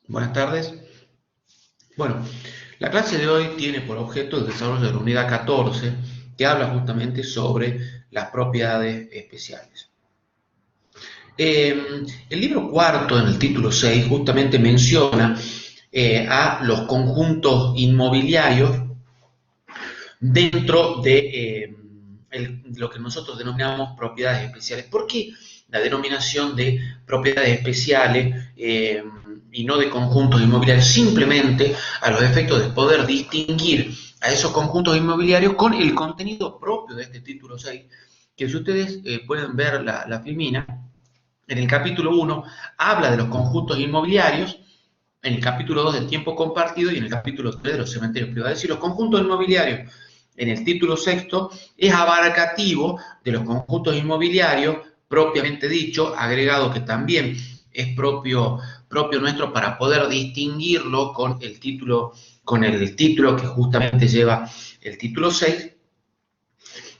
Buenas tardes. Bueno, la clase de hoy tiene por objeto el desarrollo de la unidad 14, que habla justamente sobre las propiedades especiales. El libro cuarto, en el título 6, justamente menciona a los conjuntos inmobiliarios dentro de lo que nosotros denominamos propiedades especiales. ¿Por qué la denominación de propiedades especiales y no de conjuntos inmobiliarios? Simplemente a los efectos de poder distinguir a esos conjuntos inmobiliarios con el contenido propio de este título 6, que si ustedes pueden ver la filmina, en el capítulo 1 habla de los conjuntos inmobiliarios, en el capítulo 2 del tiempo compartido y en el capítulo 3 de los cementerios privados. Es decir, los conjuntos inmobiliarios en el título sexto es abarcativo de los conjuntos inmobiliarios propiamente dicho, agregado que también es propio nuestro para poder distinguirlo con el título que justamente lleva el título 6,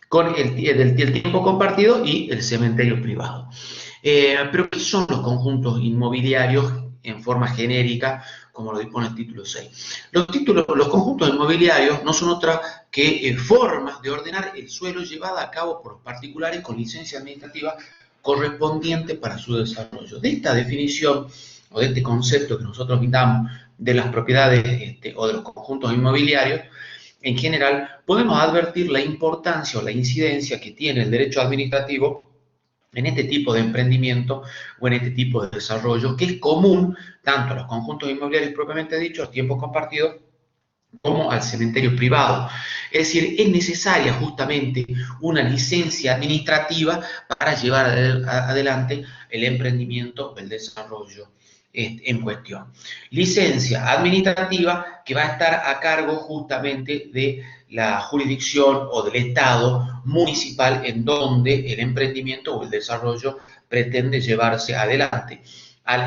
con el tiempo compartido y el cementerio privado. Pero ¿qué son los conjuntos inmobiliarios en forma genérica, como lo dispone el título 6? Los conjuntos inmobiliarios no son otra que formas de ordenar el suelo llevada a cabo por particulares con licencia administrativa correspondiente para su desarrollo. De esta definición o de este concepto que nosotros damos de las propiedades o de los conjuntos inmobiliarios, en general, podemos advertir la importancia o la incidencia que tiene el derecho administrativo en este tipo de emprendimiento o en este tipo de desarrollo, que es común tanto a los conjuntos inmobiliarios propiamente dichos, a tiempo compartido, como al cementerio privado. Es decir, es necesaria justamente una licencia administrativa para llevar adelante el emprendimiento, el desarrollo en cuestión. Licencia administrativa que va a estar a cargo justamente de la jurisdicción o del Estado municipal en donde el emprendimiento o el desarrollo pretende llevarse adelante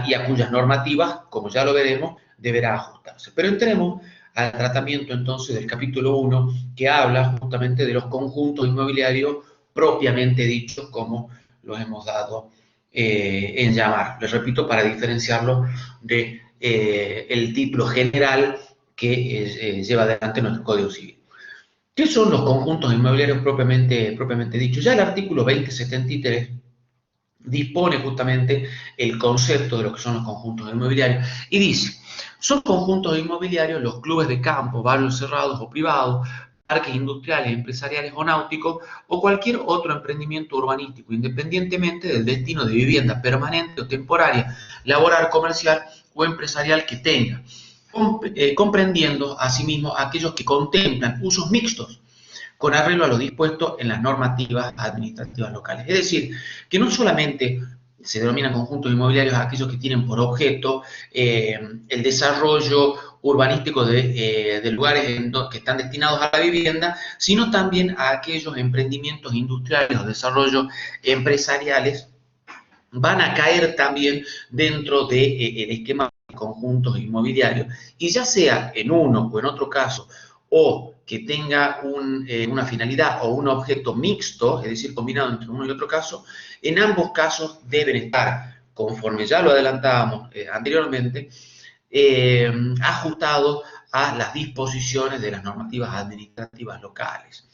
y a cuyas normativas, como ya lo veremos, deberá ajustarse. Pero entremos al tratamiento entonces del capítulo 1, que habla justamente de los conjuntos inmobiliarios propiamente dichos, como los hemos dado en llamar. Les repito, para diferenciarlo de el título general que lleva adelante nuestro Código Civil. ¿Qué son los conjuntos inmobiliarios propiamente dichos? Ya el artículo 2073 dispone justamente el concepto de lo que son los conjuntos inmobiliarios y dice: son conjuntos inmobiliarios los clubes de campo, barrios cerrados o privados, parques industriales, empresariales o náuticos o cualquier otro emprendimiento urbanístico, independientemente del destino de vivienda permanente o temporaria, laboral, comercial o empresarial que tenga, comprendiendo asimismo aquellos que contemplan usos mixtos con arreglo a lo dispuesto en las normativas administrativas locales. Es decir, que no solamente se denominan conjuntos inmobiliarios aquellos que tienen por objeto el desarrollo urbanístico de lugares que están destinados a la vivienda, sino también a aquellos emprendimientos industriales o desarrollos empresariales van a caer también dentro del esquema de conjuntos inmobiliarios. Y ya sea en uno o en otro caso, o que tenga una finalidad o un objeto mixto, es decir, combinado entre uno y otro caso, en ambos casos deben estar, conforme ya lo adelantábamos anteriormente, ajustados a las disposiciones de las normativas administrativas locales.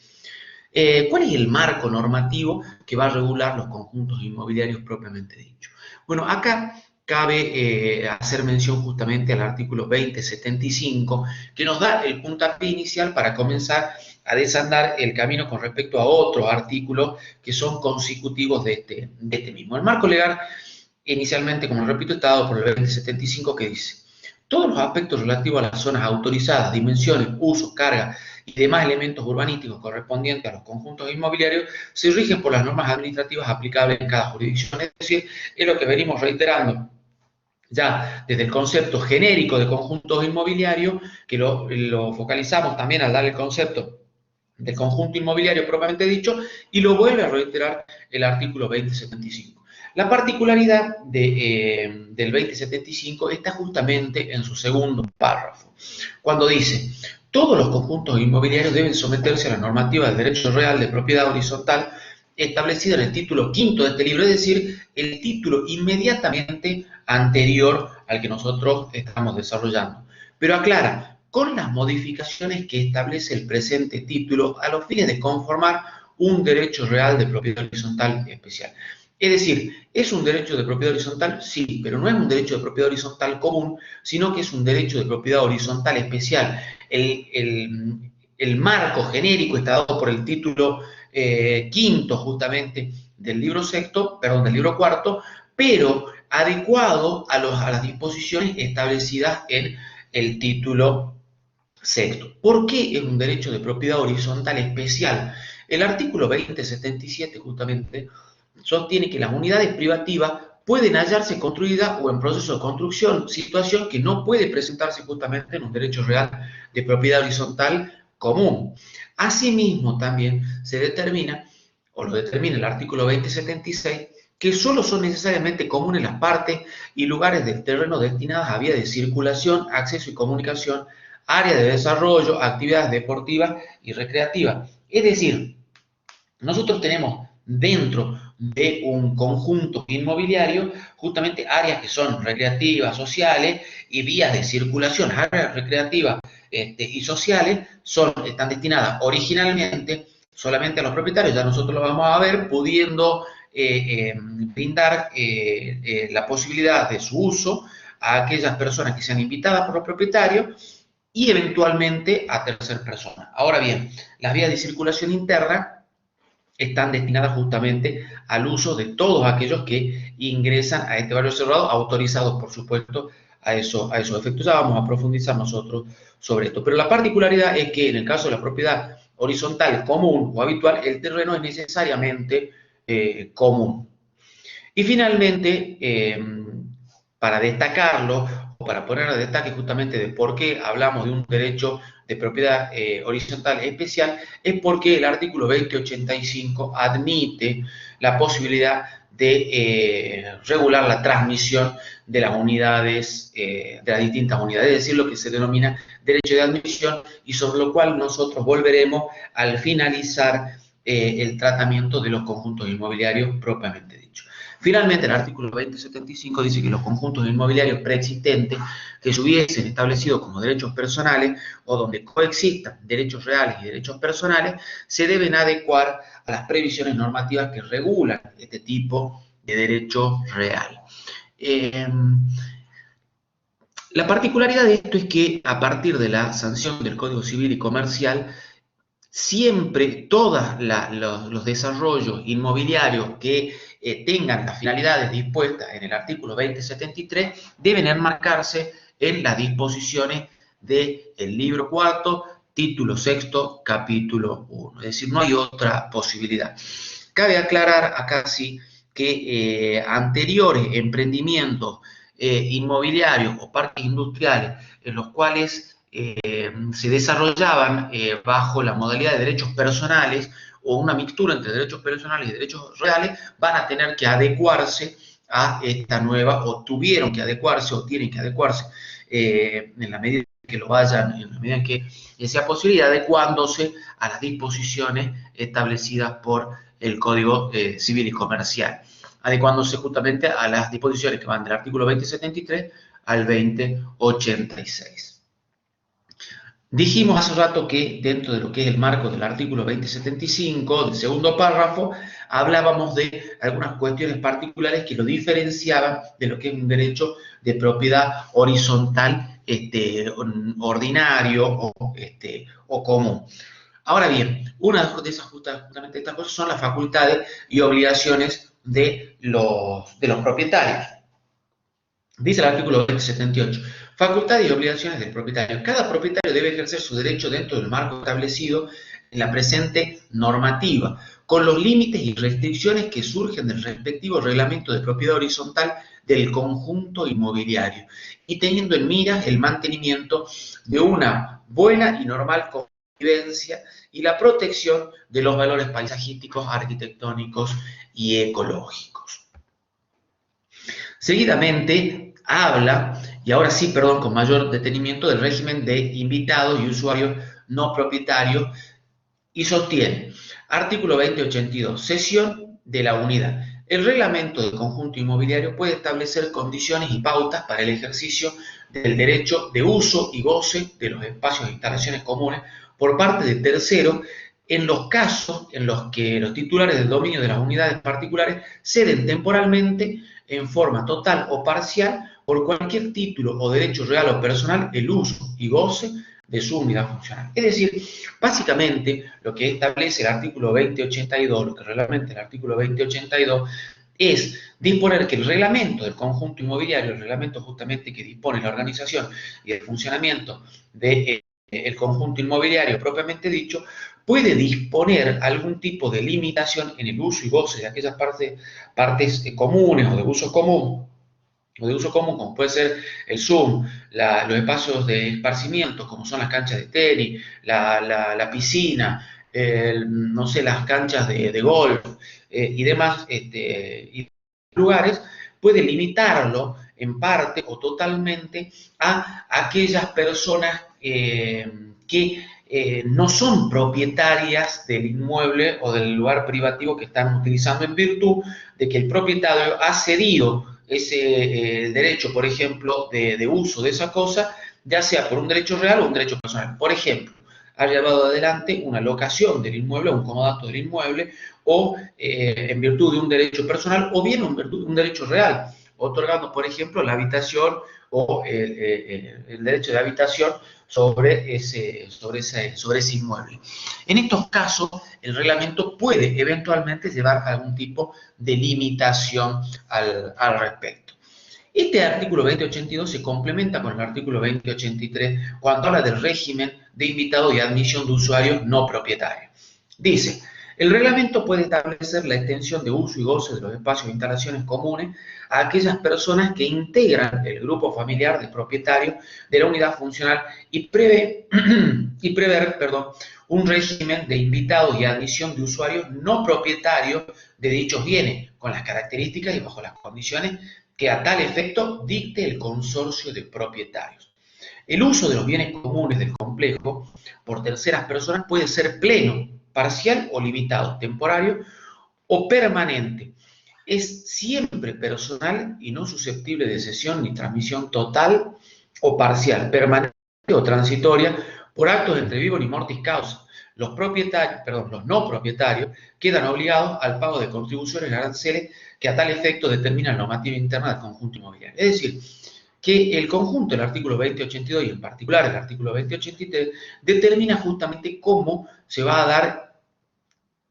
¿Cuál es el marco normativo que va a regular los conjuntos inmobiliarios propiamente dicho? Bueno, acá cabe hacer mención justamente al artículo 2075, que nos da el puntapié inicial para comenzar a desandar el camino con respecto a otros artículos que son consecutivos de este mismo. El marco legal, inicialmente, como repito, está dado por el 2075, que dice: todos los aspectos relativos a las zonas autorizadas, dimensiones, usos, cargas y demás elementos urbanísticos correspondientes a los conjuntos inmobiliarios se rigen por las normas administrativas aplicables en cada jurisdicción. Es decir, es lo que venimos reiterando ya desde el concepto genérico de conjuntos inmobiliarios, que lo focalizamos también al dar el concepto del conjunto inmobiliario propiamente dicho, y lo vuelve a reiterar el artículo 2075. La particularidad del 2075 está justamente en su segundo párrafo, cuando dice: todos los conjuntos inmobiliarios deben someterse a la normativa del derecho real de propiedad horizontal establecida en el título quinto de este libro, es decir, el título inmediatamente anterior al que nosotros estamos desarrollando. Pero aclara, con las modificaciones que establece el presente título a los fines de conformar un derecho real de propiedad horizontal especial. Es decir, ¿es un derecho de propiedad horizontal? Sí, pero no es un derecho de propiedad horizontal común, sino que es un derecho de propiedad horizontal especial. El marco genérico está dado por el título quinto, justamente, del libro sexto, perdón, del libro cuarto, pero adecuado a las disposiciones establecidas en el título sexto. ¿Por qué es un derecho de propiedad horizontal especial? El artículo 2077, justamente, sostiene que las unidades privativas pueden hallarse construidas o en proceso de construcción, situación que no puede presentarse justamente en un derecho real de propiedad horizontal común. Asimismo, también se determina, o lo determina el artículo 2076, que solo son necesariamente comunes las partes y lugares del terreno destinadas a vías de circulación, acceso y comunicación, áreas de desarrollo, actividades deportivas y recreativas. Es decir, nosotros tenemos dentro de un conjunto inmobiliario justamente áreas que son recreativas, sociales y vías de circulación. Áreas recreativas y sociales están destinadas originalmente solamente a los propietarios, ya nosotros lo vamos a ver, pudiendo brindar la posibilidad de su uso a aquellas personas que sean invitadas por los propietarios y eventualmente a terceras personas. Ahora bien, las vías de circulación interna están destinadas justamente al uso de todos aquellos que ingresan a este barrio cerrado, autorizados, por supuesto, a esos efectos. Ya vamos a profundizar nosotros sobre esto. Pero la particularidad es que en el caso de la propiedad horizontal común o habitual, el terreno es necesariamente común. Y finalmente, para destacarlo, o para poner a destaque justamente de por qué hablamos de un derecho de propiedad horizontal especial, es porque el artículo 2085 admite la posibilidad de regular la transmisión de las unidades, de las distintas unidades, es decir, lo que se denomina derecho de admisión, y sobre lo cual nosotros volveremos al finalizar el tratamiento de los conjuntos inmobiliarios propiamente dicho. Finalmente, el artículo 2075 dice que los conjuntos inmobiliarios preexistentes que se hubiesen establecido como derechos personales o donde coexistan derechos reales y derechos personales se deben adecuar a las previsiones normativas que regulan este tipo de derecho real. La particularidad de esto es que a partir de la sanción del Código Civil y Comercial, siempre todos los desarrollos inmobiliarios que tengan las finalidades dispuestas en el artículo 2073 deben enmarcarse en las disposiciones del libro cuarto, título sexto, capítulo 1. Es decir, no hay otra posibilidad. Cabe aclarar acá sí que anteriores emprendimientos inmobiliarios o parques industriales en los cuales se desarrollaban bajo la modalidad de derechos personales o una mixtura entre derechos personales y derechos reales, van a tener que adecuarse a esta nueva, o tuvieron que adecuarse, o tienen que adecuarse en la medida que lo vayan, en la medida en que sea posible, adecuándose a las disposiciones establecidas por el Código Civil y Comercial, adecuándose justamente a las disposiciones que van del artículo 2073 al 2086. Dijimos hace rato que dentro de lo que es el marco del artículo 2075, del segundo párrafo, hablábamos de algunas cuestiones particulares que lo diferenciaban de lo que es un derecho de propiedad horizontal ordinario o común. Ahora bien, una de esas justamente estas cosas son las facultades y obligaciones de los propietarios. Dice el artículo 2078, facultades y obligaciones del propietario. Cada propietario debe ejercer su derecho dentro del marco establecido en la presente normativa, con los límites y restricciones que surgen del respectivo reglamento de propiedad horizontal del conjunto inmobiliario, y teniendo en mira el mantenimiento de una buena y normal convivencia y la protección de los valores paisajísticos, arquitectónicos y ecológicos. Seguidamente habla, y ahora sí, perdón, con mayor detenimiento, del régimen de invitados y usuarios no propietarios, y sostiene, artículo 2082, cesión de la unidad. El reglamento del conjunto inmobiliario puede establecer condiciones y pautas para el ejercicio del derecho de uso y goce de los espacios e instalaciones comunes por parte de terceros en los casos en los que los titulares del dominio de las unidades particulares ceden temporalmente, en forma total o parcial, por cualquier título o derecho real o personal, el uso y goce de su unidad funcional. Es decir, básicamente lo que establece el artículo 2082, lo que reglamenta el artículo 2082, es disponer que el reglamento del conjunto inmobiliario, el reglamento justamente que dispone la organización y el funcionamiento del conjunto inmobiliario propiamente dicho, puede disponer algún tipo de limitación en el uso y goce de aquellas partes comunes o de uso común, como puede ser el Zoom, los espacios de esparcimiento, como son las canchas de tenis, la piscina, no sé, las canchas de golf y demás y lugares, puede limitarlo en parte o totalmente a aquellas personas que no son propietarias del inmueble o del lugar privativo que están utilizando en virtud de que el propietario ha cedido ese derecho, por ejemplo, de uso de esa cosa, ya sea por un derecho real o un derecho personal. Por ejemplo, ha llevado adelante una locación del inmueble, un comodato del inmueble, o en virtud de un derecho personal, o bien en virtud de un derecho real, otorgando, por ejemplo, la habitación o el derecho de habitación sobre ese inmueble. En estos casos, el reglamento puede eventualmente llevar algún tipo de limitación al respecto. Este artículo 2082 se complementa con el artículo 2083 cuando habla del régimen de invitado y admisión de usuarios no propietarios. Dice, el reglamento puede establecer la extensión de uso y goce de los espacios e instalaciones comunes a aquellas personas que integran el grupo familiar de propietarios de la unidad funcional y prever un régimen de invitados y admisión de usuarios no propietarios de dichos bienes, con las características y bajo las condiciones que a tal efecto dicte el consorcio de propietarios. El uso de los bienes comunes del complejo por terceras personas puede ser pleno, parcial o limitado, temporario o permanente. Es siempre personal y no susceptible de cesión ni transmisión total o parcial, permanente o transitoria por actos entre vivo ni mortis causa. Los no propietarios quedan obligados al pago de contribuciones y aranceles que a tal efecto determina la normativa interna del conjunto inmobiliario. Es decir, que el conjunto del artículo 2082 y en particular el artículo 2083 determina justamente cómo se va a dar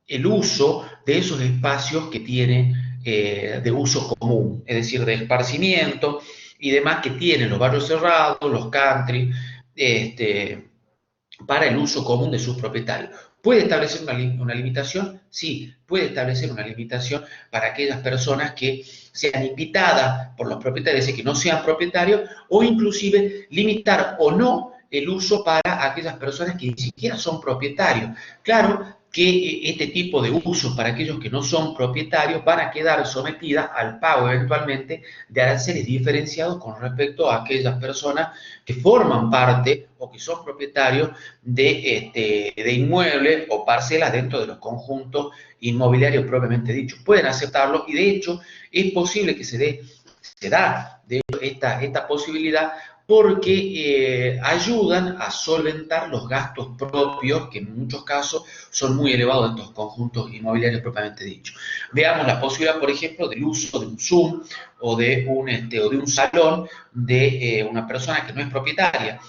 el uso de esos espacios que tiene de uso común, es decir, de esparcimiento y demás que tienen los barrios cerrados, los country, para el uso común de sus propietarios. ¿Puede establecer una limitación? Sí, puede establecer una limitación para aquellas personas que sean invitadas por los propietarios, es decir, que no sean propietarios, o inclusive limitar o no el uso para aquellas personas que ni siquiera son propietarios. Claro que este tipo de usos para aquellos que no son propietarios van a quedar sometidas al pago eventualmente de aranceles diferenciados con respecto a aquellas personas que forman parte o que son propietarios de inmuebles o parcelas dentro de los conjuntos inmobiliarios propiamente dichos. Pueden aceptarlo y de hecho es posible que se da de hecho, esta posibilidad porque ayudan a solventar los gastos propios que en muchos casos son muy elevados en estos conjuntos inmobiliarios propiamente dichos. Veamos la posibilidad, por ejemplo, del uso de un Zoom o de un salón de una persona que no es propietaria.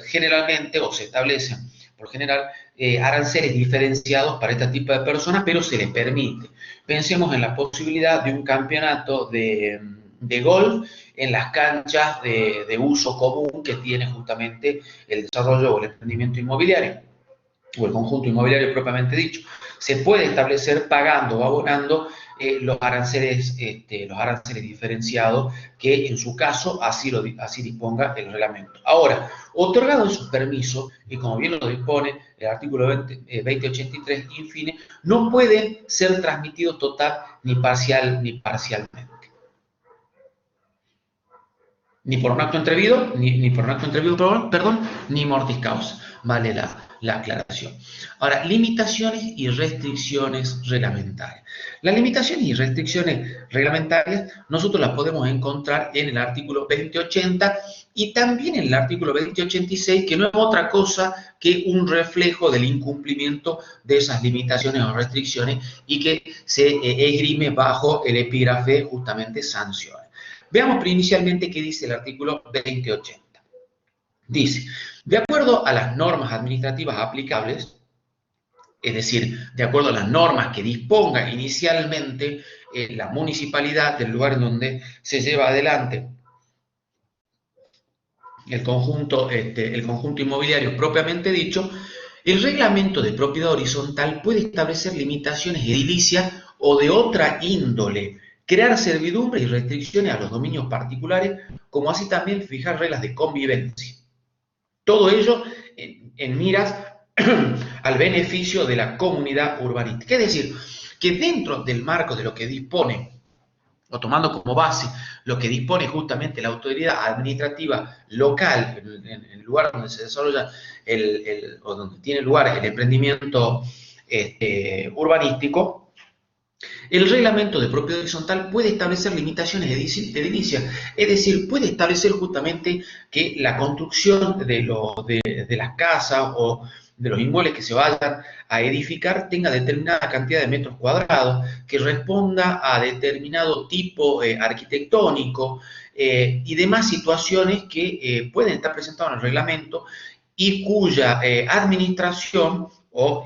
Generalmente, o se establecen por general, aranceles diferenciados para este tipo de personas, pero se les permite. Pensemos en la posibilidad de un campeonato de golf en las canchas de uso común que tiene justamente el desarrollo o el emprendimiento inmobiliario, o el conjunto inmobiliario propiamente dicho. Se puede establecer pagando o abonando los aranceles diferenciados que en su caso así disponga el reglamento. Ahora, otorgado esos permisos, y como bien lo dispone el artículo 2083, infine, no pueden ser transmitidos total ni parcialmente. Ni por un acto entrevido, ni por un acto entrevido, perdón, ni mortis causa. Vale la aclaración. Ahora, limitaciones y restricciones reglamentarias. Las limitaciones y restricciones reglamentarias nosotros las podemos encontrar en el artículo 2080 y también en el artículo 2086, que no es otra cosa que un reflejo del incumplimiento de esas limitaciones o restricciones y que se esgrime bajo el epígrafe justamente sanciones. Veamos inicialmente qué dice el artículo 2080. Dice, de acuerdo a las normas administrativas aplicables, es decir, de acuerdo a las normas que disponga inicialmente la municipalidad del lugar en donde se lleva adelante el conjunto inmobiliario propiamente dicho, el reglamento de propiedad horizontal puede establecer limitaciones edilicias o de otra índole, crear servidumbre y restricciones a los dominios particulares, como así también fijar reglas de convivencia. Todo ello en miras al beneficio de la comunidad urbanística. Es decir, que dentro del marco de lo que dispone, o tomando como base lo que dispone justamente la autoridad administrativa local, en el lugar donde se desarrolla o donde tiene lugar el emprendimiento urbanístico, el reglamento de propiedad horizontal puede establecer limitaciones edilicias, es decir, puede establecer justamente que la construcción de las casas o de los inmuebles que se vayan a edificar tenga determinada cantidad de metros cuadrados, que responda a determinado tipo arquitectónico y demás situaciones que pueden estar presentadas en el reglamento y cuya administración o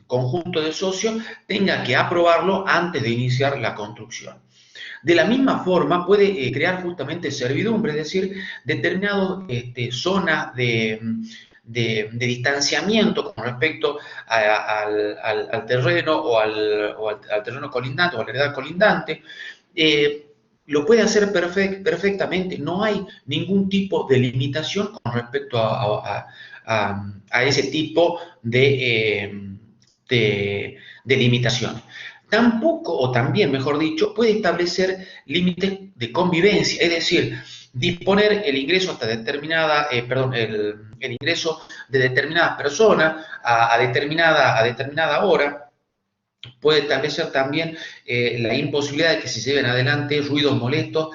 conjunto de socios tenga que aprobarlo antes de iniciar la construcción. De la misma forma puede crear justamente servidumbre, es decir, determinadas zonas de distanciamiento con respecto al terreno o al terreno colindante o a la heredad colindante, lo puede hacer perfectamente, no hay ningún tipo de limitación con respecto a ese tipo de limitaciones. Tampoco, o también, mejor dicho, puede establecer límites de convivencia, es decir, disponer el ingreso hasta determinada, el ingreso de determinadas personas a determinada hora. Puede establecer también la imposibilidad de que se lleven adelante ruidos molestos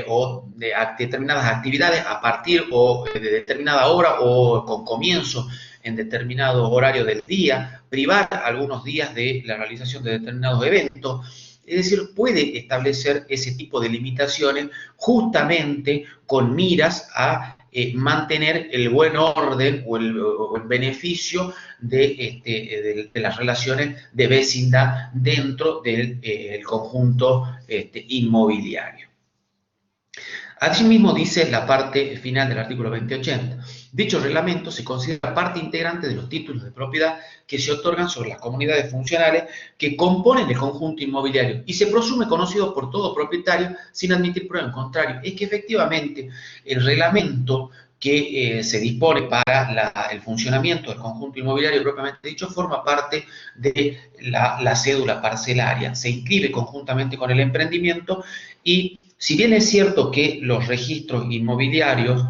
o de determinadas actividades a partir o de determinada hora o con comienzo en determinado horario del día, privar algunos días de la realización de determinados eventos. Es decir, puede establecer ese tipo de limitaciones justamente con miras a mantener el buen orden o el beneficio de las relaciones de vecindad dentro del conjunto inmobiliario. Asimismo, dice la parte final del artículo 2080. Dicho reglamento se considera parte integrante de los títulos de propiedad que se otorgan sobre las comunidades funcionales que componen el conjunto inmobiliario y se presume conocido por todo propietario sin admitir prueba en contrario. Es que efectivamente el reglamento que se dispone para el funcionamiento del conjunto inmobiliario propiamente dicho forma parte de la cédula parcelaria, se inscribe conjuntamente con el emprendimiento y si bien es cierto que los registros inmobiliarios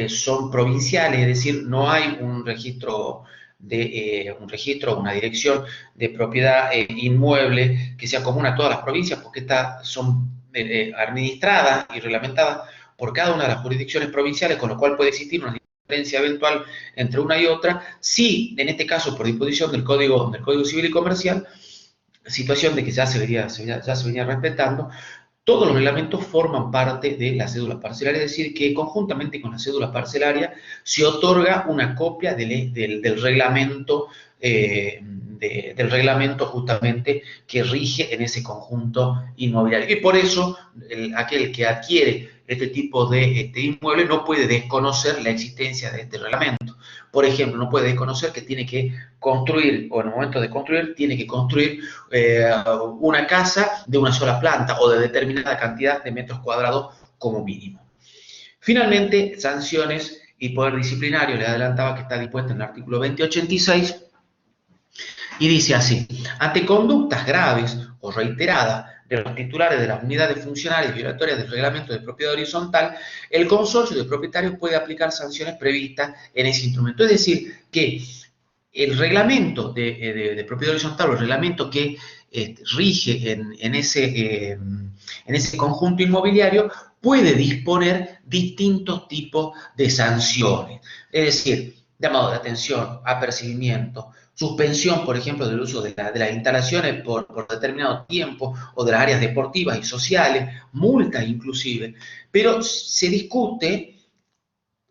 son provinciales, es decir, no hay un registro, una dirección de propiedad inmueble que sea común a todas las provincias, porque estas son administradas y reglamentadas por cada una de las jurisdicciones provinciales, con lo cual puede existir una diferencia eventual entre una y otra, sí, en este caso por disposición del Código Civil y Comercial, situación de que ya se venía respetando. Todos los reglamentos forman parte de la cédula parcelaria, es decir, que conjuntamente con la cédula parcelaria se otorga una copia del reglamento justamente que rige en ese conjunto inmobiliario. Y por eso aquel que adquiere este tipo de inmueble no puede desconocer la existencia de este reglamento. Por ejemplo, no puede desconocer que tiene que construir, o en el momento de construir, tiene que construir una casa de una sola planta o de determinada cantidad de metros cuadrados como mínimo. Finalmente, sanciones y poder disciplinario, le adelantaba que está dispuesto en el artículo 2086, y dice así: ante conductas graves o reiteradas de los titulares de las unidades funcionales violatorias del reglamento de propiedad horizontal, el consorcio de propietarios puede aplicar sanciones previstas en ese instrumento. Es decir, que el reglamento de propiedad horizontal, o el reglamento que rige en ese conjunto inmobiliario, puede disponer distintos tipos de sanciones. Es decir, llamado de atención, apercibimiento, suspensión, por ejemplo, del uso de las instalaciones por determinado tiempo, o de las áreas deportivas y sociales, multas inclusive, pero se discute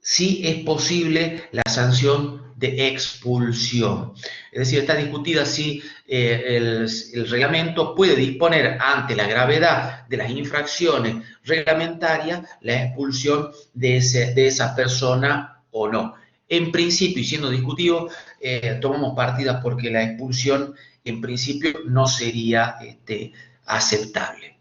si es posible la sanción de expulsión. Es decir, está discutida si el reglamento puede disponer, ante la gravedad de las infracciones reglamentarias, la expulsión de esa persona o no. En principio, y siendo discutido, tomamos partida porque la expulsión, en principio, no sería aceptable.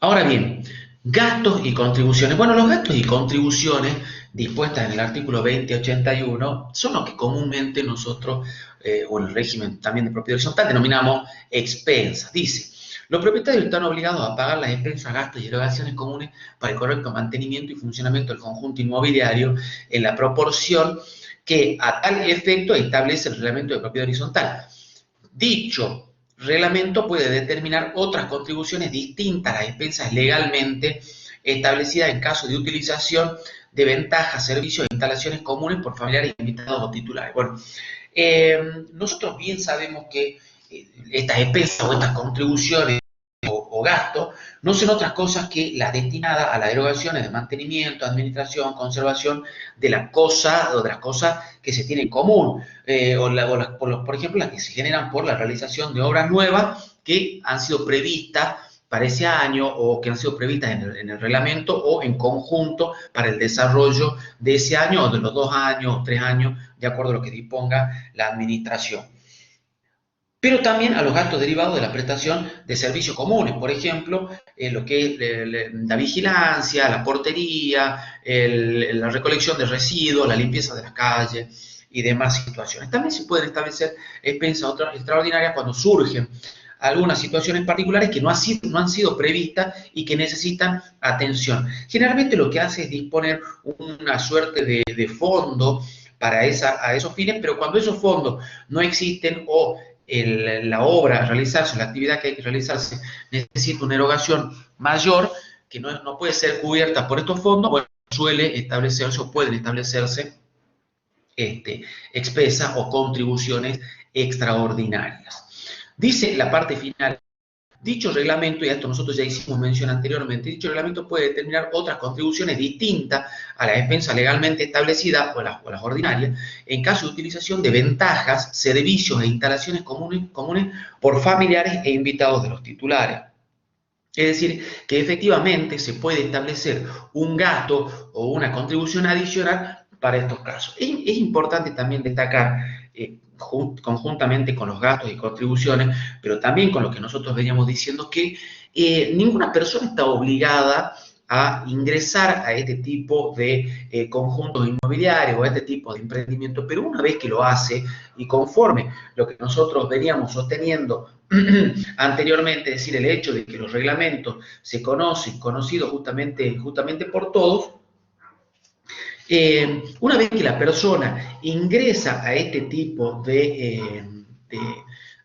Ahora bien, gastos y contribuciones. Bueno, los gastos y contribuciones dispuestas en el artículo 2081 son lo que comúnmente nosotros, o en el régimen también de propiedad horizontal, denominamos expensas. Dice: los propietarios están obligados a pagar las expensas, gastos y erogaciones comunes para el correcto mantenimiento y funcionamiento del conjunto inmobiliario en la proporción que a tal efecto establece el reglamento de propiedad horizontal. Dicho reglamento puede determinar otras contribuciones distintas a las expensas legalmente establecidas en caso de utilización de ventajas, servicios e instalaciones comunes por familiares, invitados o titulares. Bueno, nosotros bien sabemos que estas expensas o estas contribuciones o gastos no son otras cosas que las destinadas a las erogaciones de mantenimiento, administración, conservación de la cosa o de las cosas que se tienen en común, por ejemplo, las que se generan por la realización de obras nuevas que han sido previstas para ese año, o que han sido previstas en el reglamento, o en conjunto para el desarrollo de ese año, o de los 2 años o 3 años, de acuerdo a lo que disponga la administración. Pero también a los gastos derivados de la prestación de servicios comunes, por ejemplo, lo que es la vigilancia, la portería, la recolección de residuos, la limpieza de las calles y demás situaciones. También se pueden establecer expensas extraordinarias cuando surgen algunas situaciones particulares que no han sido previstas y que necesitan atención. Generalmente lo que hace es disponer una suerte de fondo para esos fines, pero cuando esos fondos no existen, o la obra a realizarse, la actividad que hay que realizarse, necesita una erogación mayor que no puede ser cubierta por estos fondos, bueno, suele establecerse o pueden establecerse expensas o contribuciones extraordinarias. Dice la parte final: dicho reglamento, y a esto nosotros ya hicimos mención anteriormente, dicho reglamento puede determinar otras contribuciones distintas a las expensas legalmente establecidas o las ordinarias, en caso de utilización de ventajas, servicios e instalaciones comunes por familiares e invitados de los titulares. Es decir, que efectivamente se puede establecer un gasto o una contribución adicional para estos casos. Es importante también destacar, conjuntamente con los gastos y contribuciones, pero también con lo que nosotros veníamos diciendo, que ninguna persona está obligada a ingresar a este tipo de conjuntos inmobiliarios o a este tipo de emprendimiento, pero una vez que lo hace, y conforme lo que nosotros veníamos sosteniendo anteriormente, es decir, el hecho de que los reglamentos se conocidos justamente por todos, una vez que la persona ingresa a este tipo de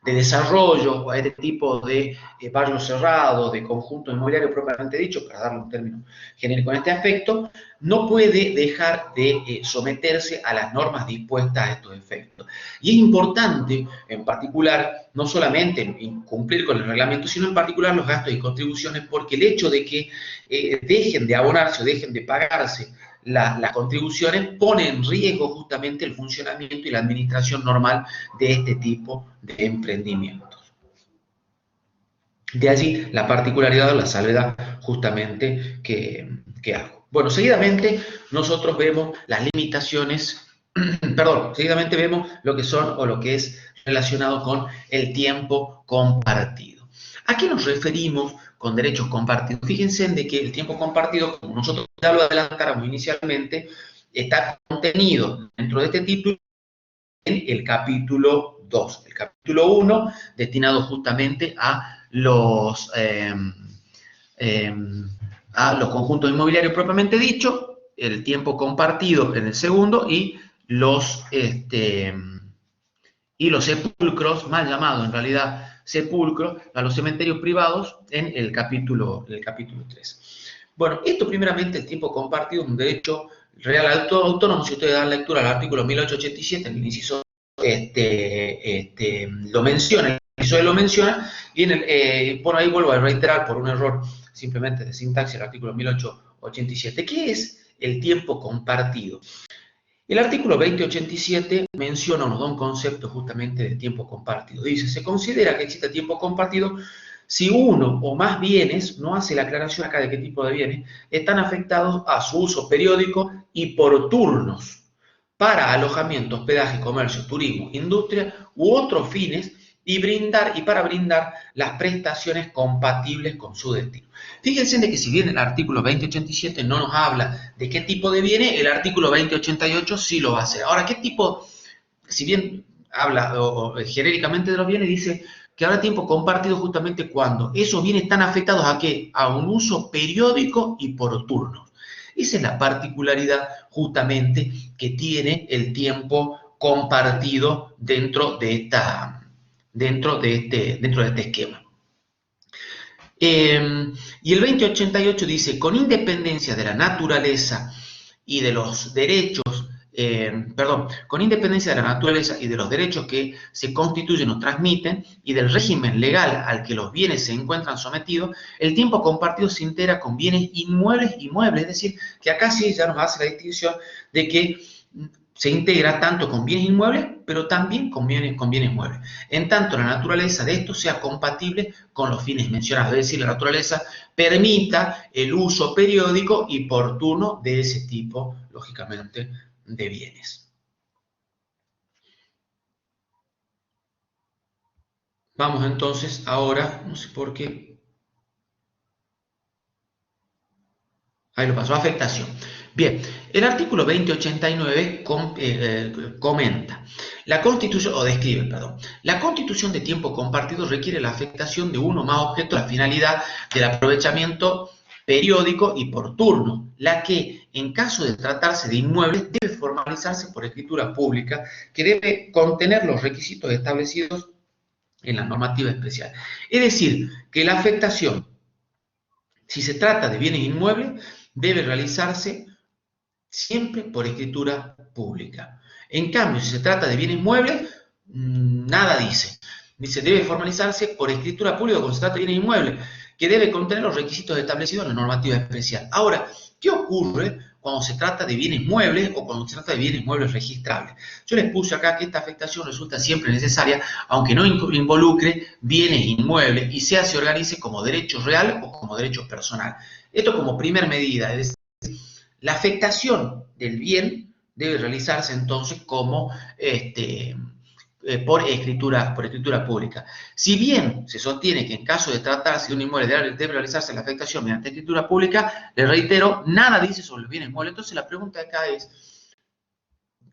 desarrollo, o a este tipo de barrio cerrado, de conjunto inmobiliario propiamente dicho, para darle un término genérico en este aspecto, no puede dejar de someterse a las normas dispuestas a estos efectos. Y es importante, en particular, no solamente cumplir con el reglamento, sino en particular los gastos y contribuciones, porque el hecho de que dejen de abonarse o dejen de pagarse las contribuciones pone en riesgo justamente el funcionamiento y la administración normal de este tipo de emprendimientos. De allí la particularidad o la salvedad justamente que hago. Bueno, seguidamente nosotros vemos las limitaciones, seguidamente vemos lo que son o lo que es relacionado con el tiempo compartido. ¿A qué nos referimos con derechos compartidos? Fíjense en de que el tiempo compartido, como nosotros ya lo adelantáramos inicialmente, está contenido dentro de este título en el capítulo 2. El capítulo 1, destinado justamente a los conjuntos inmobiliarios propiamente dicho, el tiempo compartido en el segundo, y los sepulcros, mal llamados en realidad sepulcros, a los cementerios privados en el capítulo 3. Bueno, esto primeramente el tiempo compartido es un derecho real autónomo. Si ustedes dan lectura al artículo 1887, el inciso lo menciona, el inciso lo menciona, y bueno, ahí vuelvo a reiterar por un error simplemente de sintaxis el artículo 1887. ¿Qué es el tiempo compartido? El artículo 2087 menciona o nos da un concepto justamente de tiempo compartido. Dice, se considera que existe tiempo compartido si uno o más bienes, no hace la aclaración acá de qué tipo de bienes, están afectados a su uso periódico y por turnos para alojamiento, hospedaje, comercio, turismo, industria u otros fines y para brindar las prestaciones compatibles con su destino. Fíjense de que si bien el artículo 2087 no nos habla de qué tipo de bienes, el artículo 2088 sí lo va a hacer. Ahora, ¿qué tipo? Si bien habla genéricamente de los bienes, dice que habrá tiempo compartido justamente cuando esos bienes están afectados ¿a qué? A un uso periódico y por turnos. Esa es la particularidad justamente que tiene el tiempo compartido dentro de este esquema. Y el 2088 dice, con independencia de la naturaleza y de los derechos, con independencia de la naturaleza y de los derechos que se constituyen o transmiten y del régimen legal al que los bienes se encuentran sometidos, el tiempo compartido se integra con bienes inmuebles y muebles. Es decir, que acá sí ya nos hace la distinción de que se integra tanto con bienes inmuebles, pero también con bienes muebles. En tanto, la naturaleza de esto sea compatible con los fines mencionados. Es decir, la naturaleza permita el uso periódico y por turno de ese tipo, lógicamente, de bienes. Vamos entonces ahora, no sé por qué. Ahí lo pasó, afectación. Bien, el artículo 2089 comenta, la Constitución, o describe, perdón, la Constitución de tiempo compartido requiere la afectación de uno o más objetos a la finalidad del aprovechamiento periódico y por turno, la que, en caso de tratarse de inmuebles, debe formalizarse por escritura pública, que debe contener los requisitos establecidos en la normativa especial. Es decir, que la afectación, si se trata de bienes inmuebles, debe realizarse siempre por escritura pública. En cambio, si se trata de bienes muebles, nada dice. Dice, debe formalizarse por escritura pública cuando se trata de bienes inmuebles, que debe contener los requisitos establecidos en la normativa especial. Ahora, ¿qué ocurre cuando se trata de bienes muebles o cuando se trata de bienes muebles registrables? Yo les puse acá que esta afectación resulta siempre necesaria, aunque no involucre bienes inmuebles y se organice como derecho real o como derecho personal. Esto como primera medida, es decir, la afectación del bien debe realizarse entonces como por escritura pública. Si bien se sostiene que en caso de tratarse de un inmueble debe realizarse la afectación mediante escritura pública, les reitero, nada dice sobre los bienes muebles. Entonces la pregunta acá es,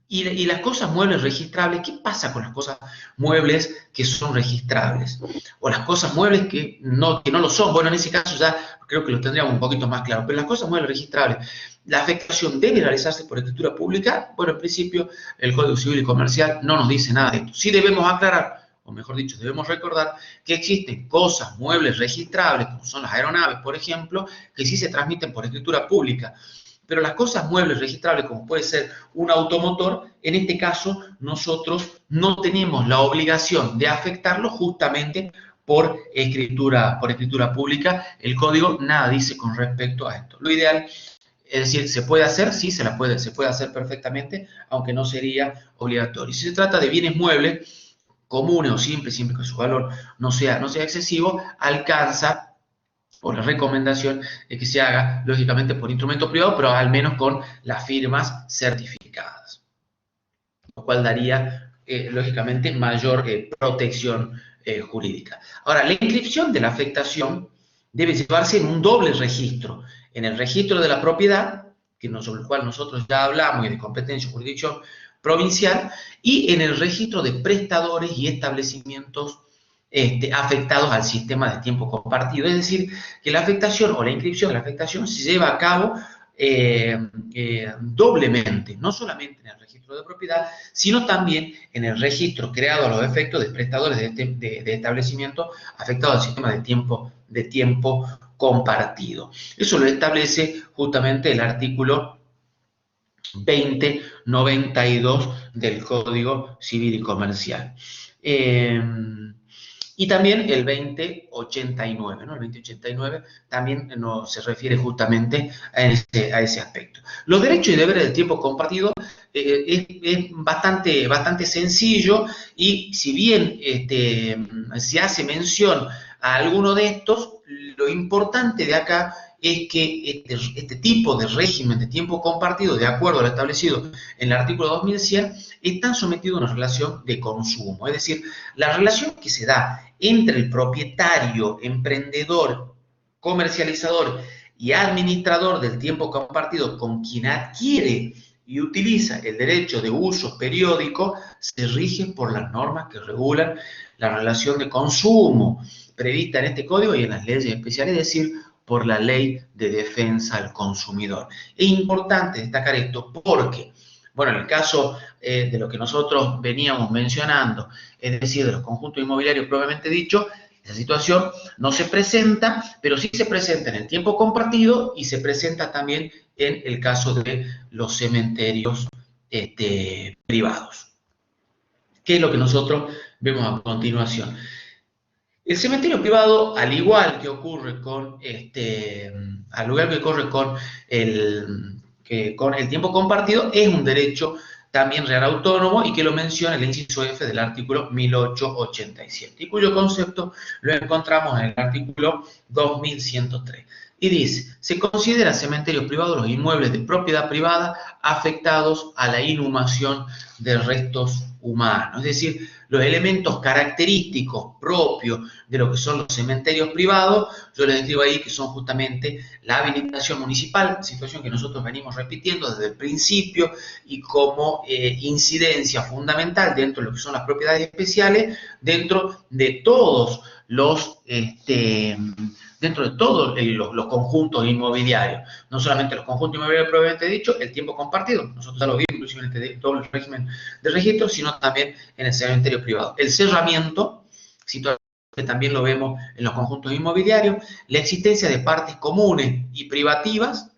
¿y las cosas muebles registrables? ¿Qué pasa con las cosas muebles que son registrables? O las cosas muebles que no lo son. Bueno, en ese caso ya creo que lo tendríamos un poquito más claro. Pero las cosas muebles registrables, ¿la afectación debe realizarse por escritura pública? Bueno, en principio el Código Civil y Comercial no nos dice nada de esto. Sí debemos aclarar, o mejor dicho, debemos recordar que existen cosas muebles registrables, como son las aeronaves, por ejemplo, que sí se transmiten por escritura pública. Pero las cosas muebles registrables, como puede ser un automotor, en este caso nosotros no tenemos la obligación de afectarlo justamente por escritura pública. El código nada dice con respecto a esto. Lo ideal, es decir, ¿se puede hacer? Sí, se puede hacer perfectamente, aunque no sería obligatorio. Si se trata de bienes muebles comunes o simples, siempre que su valor no sea excesivo, alcanza, o la recomendación es que se haga, lógicamente, por instrumento privado, pero al menos con las firmas certificadas, lo cual daría, lógicamente, mayor protección jurídica. Ahora, la inscripción de la afectación debe llevarse en un doble registro, en el registro de la propiedad, sobre el cual nosotros ya hablamos, y de competencia y jurisdicción provincial, y en el registro de prestadores y establecimientos afectados al sistema de tiempo compartido. Es decir, que la afectación o la inscripción de la afectación se lleva a cabo doblemente, no solamente en el registro de propiedad, sino también en el registro creado a los efectos de prestadores de establecimiento afectados al sistema de tiempo compartido. Eso lo establece justamente el artículo 2092 del Código Civil y Comercial. Y también el 2089, ¿no? El 2089 también se refiere justamente a ese aspecto. Los derechos y deberes del tiempo compartido es bastante sencillo, y si bien se hace mención a alguno de estos, lo importante de acá es que este tipo de régimen de tiempo compartido, de acuerdo a lo establecido en el artículo 2100, están sometidos a una relación de consumo. Es decir, la relación que se da entre el propietario, emprendedor, comercializador y administrador del tiempo compartido con quien adquiere y utiliza el derecho de uso periódico se rige por las normas que regulan la relación de consumo prevista en este código y en las leyes especiales, es decir, por la Ley de Defensa al Consumidor. Es importante destacar esto porque, bueno, en el caso de lo que nosotros veníamos mencionando, es decir, de los conjuntos inmobiliarios propiamente dicho, esa situación no se presenta, pero sí se presenta en el tiempo compartido y se presenta también en el caso de los cementerios privados. ¿Qué es lo que nosotros vemos a continuación? El cementerio privado, al igual que ocurre con el tiempo compartido, es un derecho también real autónomo y que lo menciona el inciso F del artículo 1887, y cuyo concepto lo encontramos en el artículo 2103. Y dice, se considera cementerios privados los inmuebles de propiedad privada afectados a la inhumación de restos humanos, es decir, los elementos característicos propios de lo que son los cementerios privados, yo les digo ahí que son justamente la habilitación municipal, situación que nosotros venimos repitiendo desde el principio y como incidencia fundamental dentro de lo que son las propiedades especiales, dentro de todos los los conjuntos inmobiliarios, no solamente los conjuntos inmobiliarios propiamente dicho, el tiempo compartido, nosotros ya lo vimos inclusive en todo el régimen de registro, sino también en el cementerio privado. El cerramiento, situación que también lo vemos en los conjuntos inmobiliarios, la existencia de partes comunes y privativas,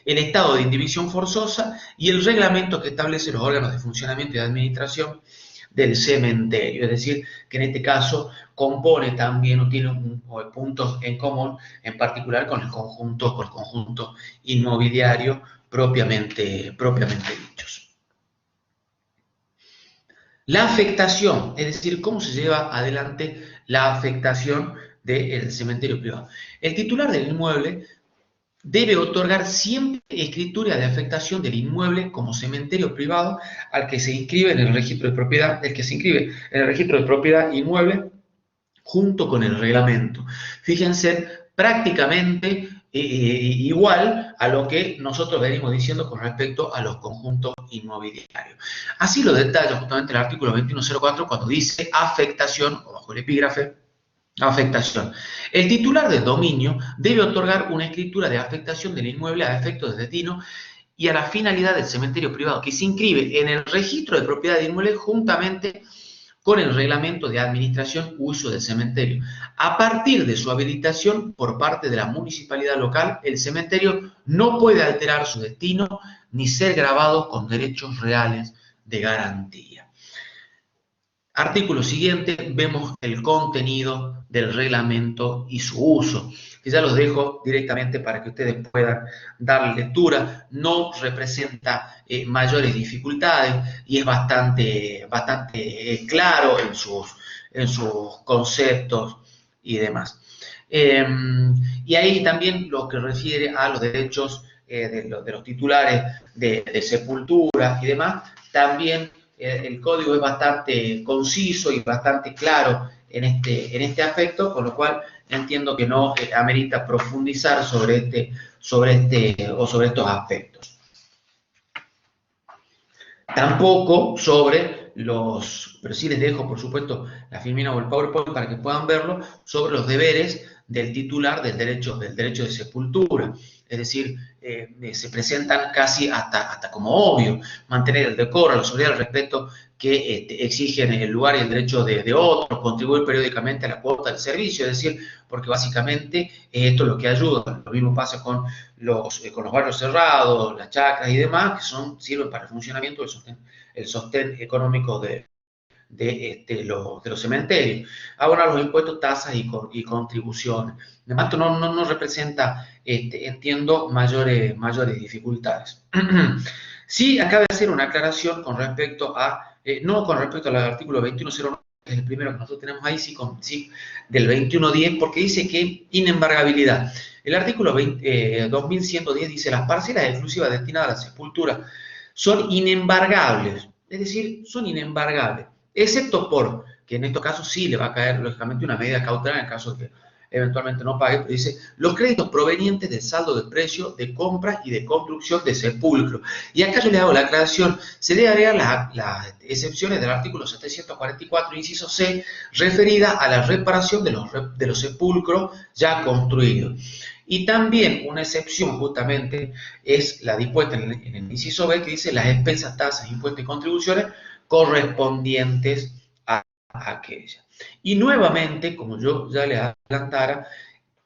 el estado de indivisión forzosa y el reglamento que establece los órganos de funcionamiento y de administración del cementerio, es decir, que en este caso compone también o tiene puntos en común, en particular con el conjunto inmobiliario propiamente dichos. La afectación, es decir, cómo se lleva adelante la afectación del cementerio privado. El titular del inmueble debe otorgar siempre escritura de afectación del inmueble como cementerio privado al que se inscribe en el registro de propiedad, inmueble junto con el reglamento. Fíjense, prácticamente igual a lo que nosotros venimos diciendo con respecto a los conjuntos inmobiliarios. Así lo detalla justamente el artículo 2104 cuando dice afectación, o bajo el epígrafe, afectación. El titular del dominio debe otorgar una escritura de afectación del inmueble a efectos de destino y a la finalidad del cementerio privado que se inscribe en el registro de propiedad de inmueble juntamente con el reglamento de administración uso del cementerio. A partir de su habilitación por parte de la municipalidad local, el cementerio no puede alterar su destino ni ser grabado con derechos reales de garantía. Artículo siguiente, vemos el contenido del reglamento y su uso, que ya los dejo directamente para que ustedes puedan dar lectura. No representa mayores dificultades y es bastante claro en sus conceptos y demás. Y ahí también lo que refiere a los derechos de los titulares de sepultura y demás, también el código es bastante conciso y bastante claro en este aspecto, con lo cual entiendo que no amerita profundizar sobre estos aspectos. Tampoco sobre pero sí les dejo, por supuesto, la filmina o el PowerPoint para que puedan verlo, sobre los deberes del titular del derecho de sepultura. es decir, se presentan casi hasta como obvio, mantener el decoro, la seguridad, el respeto que exigen el lugar y el derecho de otros, contribuir periódicamente a la cuota del servicio, es decir, porque básicamente esto es lo que ayuda. Lo mismo pasa con los barrios cerrados, las chacras y demás, que sirven para el funcionamiento el sostén económico de los cementerios. Abonar los impuestos, tasas y contribuciones. Además, esto no representa, entiendo, mayores dificultades. Sí, acaba de hacer una aclaración con respecto no con respecto al artículo 2109, que es el primero que nosotros tenemos ahí, sí del 2110, porque dice que inembargabilidad. El artículo 2110 dice: las parcelas exclusivas destinadas a la sepultura son inembargables, es decir, son inembargables, excepto por que en estos casos sí le va a caer, lógicamente, una medida cautelar en el caso de que eventualmente no pague, pero dice: los créditos provenientes del saldo de precio de compra y de construcción de sepulcro. Y acá yo le hago la aclaración: se debe agregar las excepciones del artículo 744, inciso C, referida a la reparación de los sepulcros ya construidos. Y también una excepción justamente es la dispuesta en el inciso B, que dice: las expensas, tasas, impuestos y contribuciones correspondientes a aquella. Y nuevamente, como yo ya les adelantara,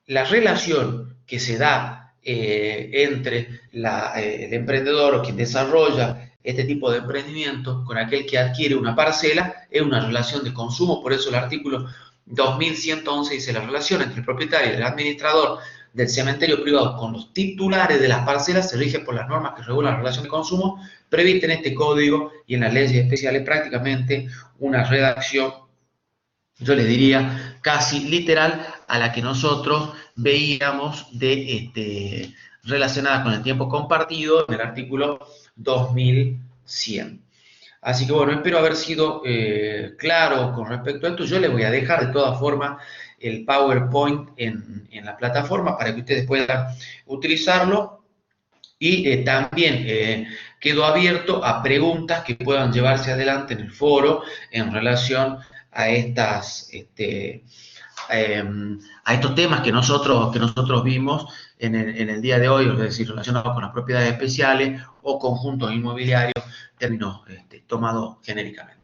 la relación que se da entre el emprendedor o quien desarrolla este tipo de emprendimiento con aquel que adquiere una parcela es una relación de consumo. Por eso el artículo 2111 dice: la relación entre el propietario y el administrador del cementerio privado con los titulares de las parcelas se rige por las normas que regulan la relación de consumo prevista en este código y en las leyes especiales. Prácticamente una redacción, yo les diría, casi literal a la que nosotros veíamos relacionada con el tiempo compartido en el artículo 2100. Así que bueno, espero haber sido claro con respecto a esto. Yo les voy a dejar de todas formas el PowerPoint en la plataforma para que ustedes puedan utilizarlo. Y también quedo abierto a preguntas que puedan llevarse adelante en el foro en relación a a estos temas que nosotros vimos en el día de hoy, es decir, relacionados con las propiedades especiales o conjuntos inmobiliarios, términos tomados genéricamente.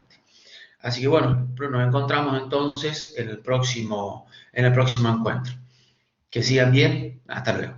Así que bueno, nos encontramos entonces en el próximo encuentro. Que sigan bien, hasta luego.